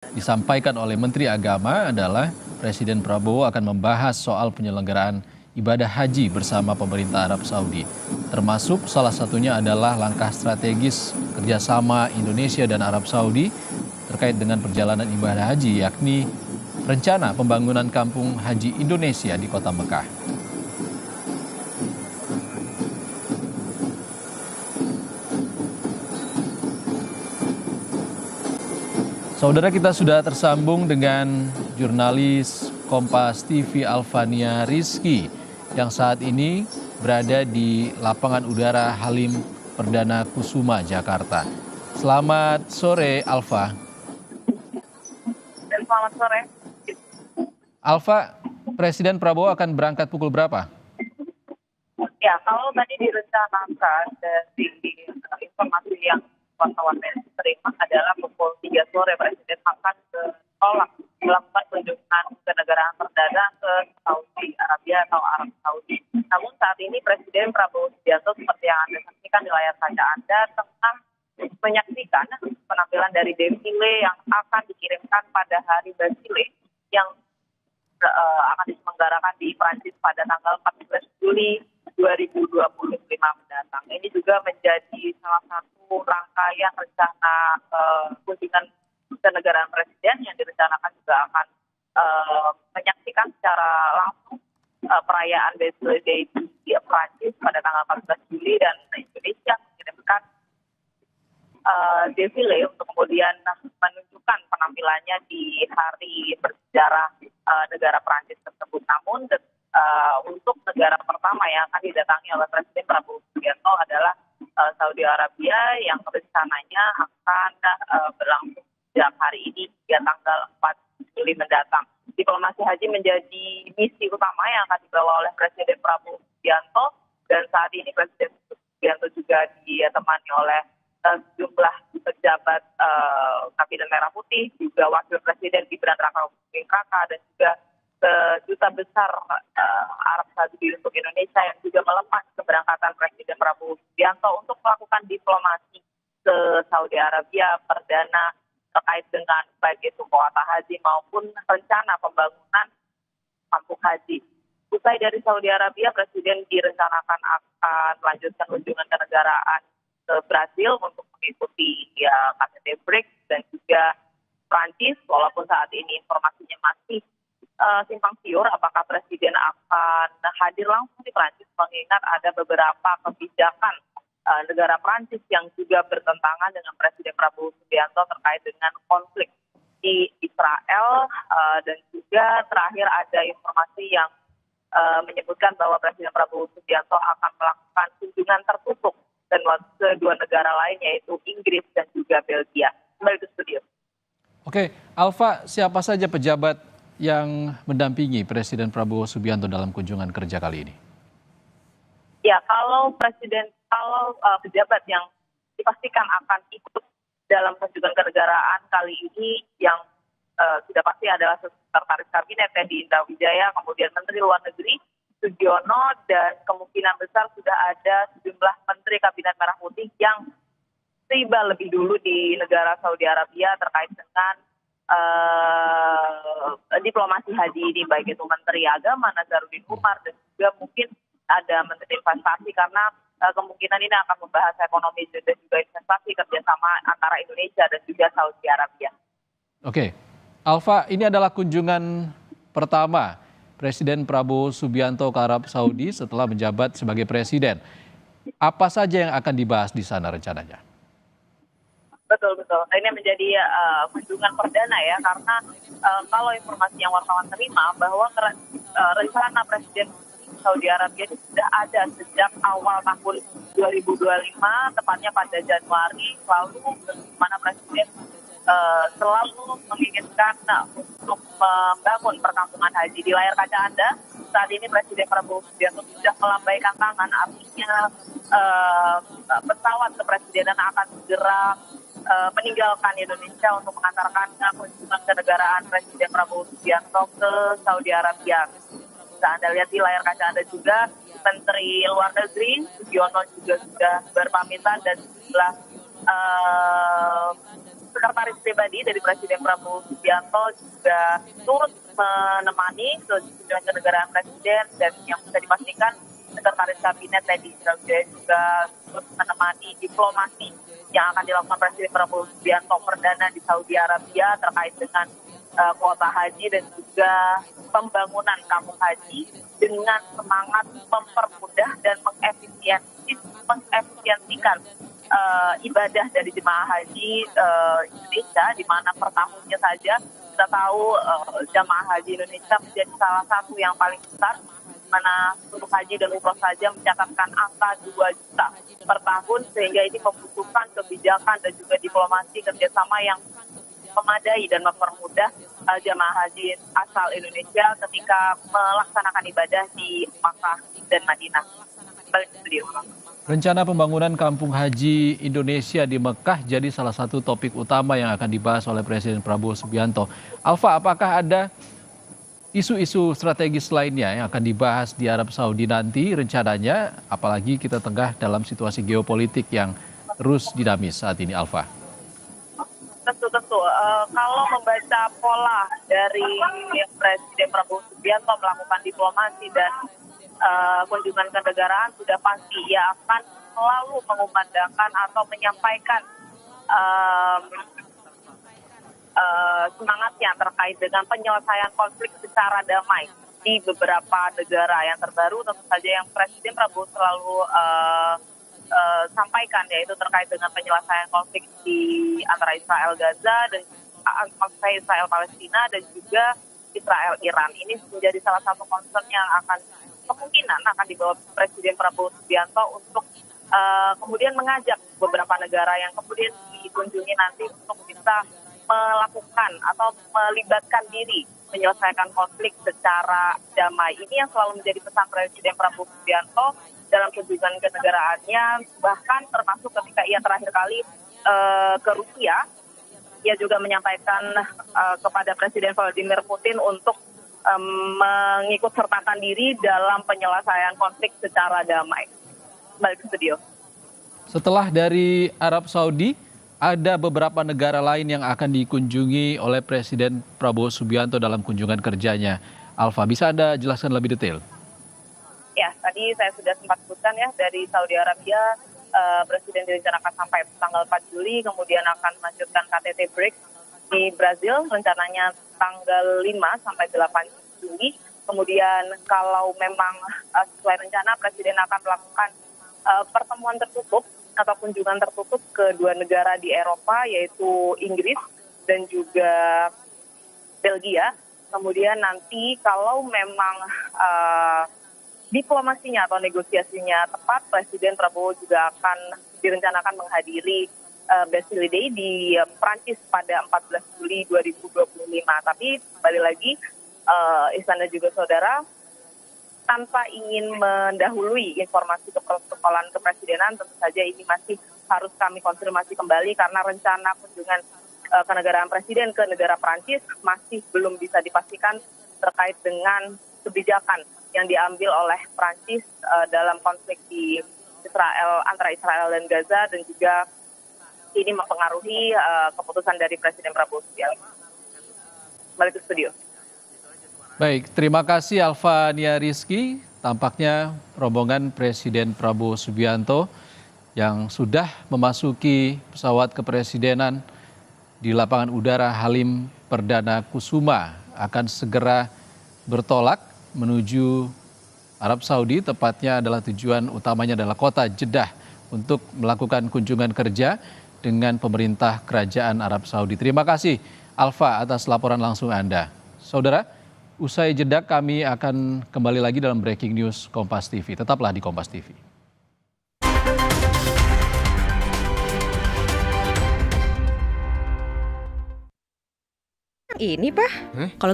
Disampaikan oleh Menteri Agama adalah Presiden Prabowo akan membahas soal penyelenggaraan ibadah haji bersama pemerintah Arab Saudi. Termasuk salah satunya adalah langkah strategis kerjasama Indonesia dan Arab Saudi terkait dengan perjalanan ibadah haji, yakni rencana pembangunan kampung haji Indonesia di kota Mekah. Saudara, kita sudah tersambung dengan jurnalis Kompas TV Alvania Rizky yang saat ini berada di lapangan udara Halim Perdana Kusuma, Jakarta. Selamat sore, Alfa. Dan selamat sore. Alfa, Presiden Prabowo akan berangkat pukul berapa? Ya, kalau tadi direncanakan dari informasi yang wartawan terima adalah pukul 3 sore Presiden akan tolak melakukan kunjungan ke negara perdana ke Saudi Arabia atau Arab Saudi. Namun saat ini Presiden Prabowo Subianto seperti yang Anda saksikan di layar kaca Anda tengah menyaksikan penampilan dari defile yang akan dikirimkan pada hari Basile yang akan diselenggarakan di Prancis pada tanggal 14 Juli 2025 mendatang. Ini juga menjadi salah satu rangkaian rencana kunjungan kenegaraan presiden yang direncanakan juga akan menyaksikan secara langsung perayaan Basile Day di Prancis pada tanggal 14 Juli dan Indonesia mengirimkan defile untuk kemudian menunjukkan penampilannya di hari bersejarah negara Prancis tersebut. Namun untuk negara pertama yang akan didatangi oleh Presiden Prabowo Subianto adalah Saudi Arabia yang rencananya akan berlangsung sejak hari ini hingga tanggal 4 Juli mendatang. Diplomasi haji menjadi misi utama yang akan dibawa oleh Presiden Prabowo Subianto dan saat ini Presiden Subianto juga ditemani oleh sejumlah pejabat Kabinet Merah Putih, juga Wakil Presiden Gibran Rakabuming Raka dan juga Duta Besar Arab Saudi untuk Indonesia yang juga melepas keberangkatan Presiden Prabowo Subianto untuk melakukan diplomasi ke Saudi Arabia perdana terkait dengan baik itu kuota haji maupun rencana pembangunan kampung haji. Usai dari Saudi Arabia, Presiden direncanakan akan melanjutkan kunjungan kenegaraan ke Brasil untuk mengikuti KTT BRICS dan juga Prancis, walaupun saat ini informasinya masih simpang siur apakah Presiden akan hadir langsung di Prancis, mengingat ada beberapa kebijakan negara Prancis yang juga bertentangan dengan Presiden Prabowo Subianto terkait dengan konflik di Israel dan juga terakhir ada informasi yang menyebutkan bahwa Presiden Prabowo Subianto akan melakukan kunjungan tertutup dan kedua negara lain yaitu Inggris dan juga Belgia. Kembali ke studio. Oke, Alfa, siapa saja pejabat yang mendampingi Presiden Prabowo Subianto dalam kunjungan kerja kali ini? Ya, kalau pejabat yang dipastikan akan ikut dalam kunjungan kenegaraan kali ini yang sudah pasti adalah sekretaris kabinet Teddy Indrawijaya, kemudian Menteri Luar Negeri Sugiono, dan kemungkinan besar sudah ada sejumlah Menteri Kabinet Merah Putih yang tiba lebih dulu di negara Saudi Arabia terkait dengan diplomasi haji ini, baik itu Menteri Agama Nazaruddin Umar dan juga mungkin ada Menteri Investasi karena kemungkinan ini akan membahas ekonomi dan juga investasi kerjasama antara Indonesia dan juga Saudi Arabia. Oke, Alfa, ini adalah kunjungan pertama Presiden Prabowo Subianto ke Arab Saudi setelah menjabat sebagai presiden. Apa saja yang akan dibahas di sana rencananya? Betul. Ini menjadi kunjungan perdana ya, karena kalau informasi yang wartawan terima bahwa rencana Presiden Saudi Arabia itu sudah ada sejak awal tahun 2025, tepatnya pada Januari lalu, di mana Presiden selalu menginginkan untuk membangun perkampungan haji. Di layar kaca Anda, saat ini Presiden Prabowo Subianto sudah melambaikan tangan, artinya pesawat kepresidenan akan segera meninggalkan Indonesia untuk mengantarkan kunjungan kenegaraan Presiden Prabowo Subianto ke Saudi Arabia. Bisa Anda lihat di layar kaca Anda juga, Menteri Luar Negeri Sugiono juga sudah berpamitan dan sejumlah sekretaris pribadi dari Presiden Prabowo Subianto juga turut menemani kunjungan kenegaraan Presiden, dan yang bisa dipastikan sekretaris kabinet Teddy Minahasa juga turut menemani diplomasi yang akan dilakukan Presiden Prabowo Subianto perdana di Saudi Arabia terkait dengan kuota haji dan juga pembangunan kampung haji dengan semangat mempermudah dan mengefisiensikan ibadah dari jemaah haji Indonesia, di mana per tahunnya saja kita tahu jemaah haji Indonesia menjadi salah satu yang paling besar, mana untuk haji dan umroh saja mencatatkan angka 2 juta per tahun, sehingga ini membutuhkan kebijakan dan juga diplomasi kerjasama yang memadai dan mempermudah jemaah haji asal Indonesia ketika melaksanakan ibadah di Makkah dan Madinah. Balik ke studio. Rencana pembangunan kampung haji Indonesia di Mekah jadi salah satu topik utama yang akan dibahas oleh Presiden Prabowo Subianto. Alfa, apakah ada isu-isu strategis lainnya yang akan dibahas di Arab Saudi nanti rencananya, apalagi kita tengah dalam situasi geopolitik yang terus dinamis saat ini, Alfa? Tentu. Kalau membaca pola dari Presiden Prabowo Subianto melakukan diplomasi dan kunjungan kenegaraan, sudah pasti ia akan selalu mengumandangkan atau menyampaikan semangatnya terkait dengan penyelesaian konflik secara damai di beberapa negara. Yang terbaru tentu saja yang Presiden Prabowo selalu sampaikan, yaitu terkait dengan penyelesaian konflik di antara Israel Gaza dan Israel Palestina dan juga Israel Iran. Ini menjadi salah satu concern yang kemungkinan akan dibawa Presiden Prabowo Subianto untuk kemudian mengajak beberapa negara yang kemudian dikunjungi nanti untuk bisa melakukan atau melibatkan diri menyelesaikan konflik secara damai. Ini yang selalu menjadi pesan Presiden Prabowo Subianto dalam kunjungan kenegaraannya, bahkan termasuk ketika ia terakhir kali ke Rusia, ia juga menyampaikan kepada Presiden Vladimir Putin untuk mengikut sertakan diri dalam penyelesaian konflik secara damai. Balik ke studio. Setelah dari Arab Saudi, ada beberapa negara lain yang akan dikunjungi oleh Presiden Prabowo Subianto dalam kunjungan kerjanya. Alfa, bisa Anda jelaskan lebih detail? Ya, tadi saya sudah sempat sebutkan ya, dari Saudi Arabia, Presiden direncanakan sampai tanggal 4 Juli, kemudian akan melanjutkan KTT BRICS di Brazil, rencananya tanggal 5 sampai 8 Juli. Kemudian kalau memang sesuai rencana, Presiden akan melakukan pertemuan tertutup atau kunjungan tertutup ke 2 negara di Eropa, yaitu Inggris dan juga Belgia. Kemudian nanti kalau memang diplomasinya atau negosiasinya tepat, Presiden Prabowo juga akan direncanakan menghadiri Bastille Day di Prancis pada 14 Juli 2025. Tapi kembali lagi, Istana juga saudara, tanpa ingin mendahului informasi keprotokolan kepresidenan, tentu saja ini masih harus kami konfirmasi kembali karena rencana kunjungan kenegaraan Presiden ke negara Prancis masih belum bisa dipastikan terkait dengan kebijakan yang diambil oleh Prancis dalam konflik di antara Israel dan Gaza, dan juga ini mempengaruhi keputusan dari Presiden Prabowo Subianto. Balik ke studio. Baik, terima kasih Alfa Nia Rizky. Tampaknya rombongan Presiden Prabowo Subianto yang sudah memasuki pesawat kepresidenan di lapangan udara Halim Perdana Kusuma akan segera bertolak menuju Arab Saudi, tepatnya adalah tujuan utamanya adalah kota Jeddah untuk melakukan kunjungan kerja dengan pemerintah Kerajaan Arab Saudi. Terima kasih Alfa atas laporan langsung Anda. Saudara, usai jeda kami akan kembali lagi dalam Breaking News Kompas TV. Tetaplah di Kompas TV. Ini Pak, kalau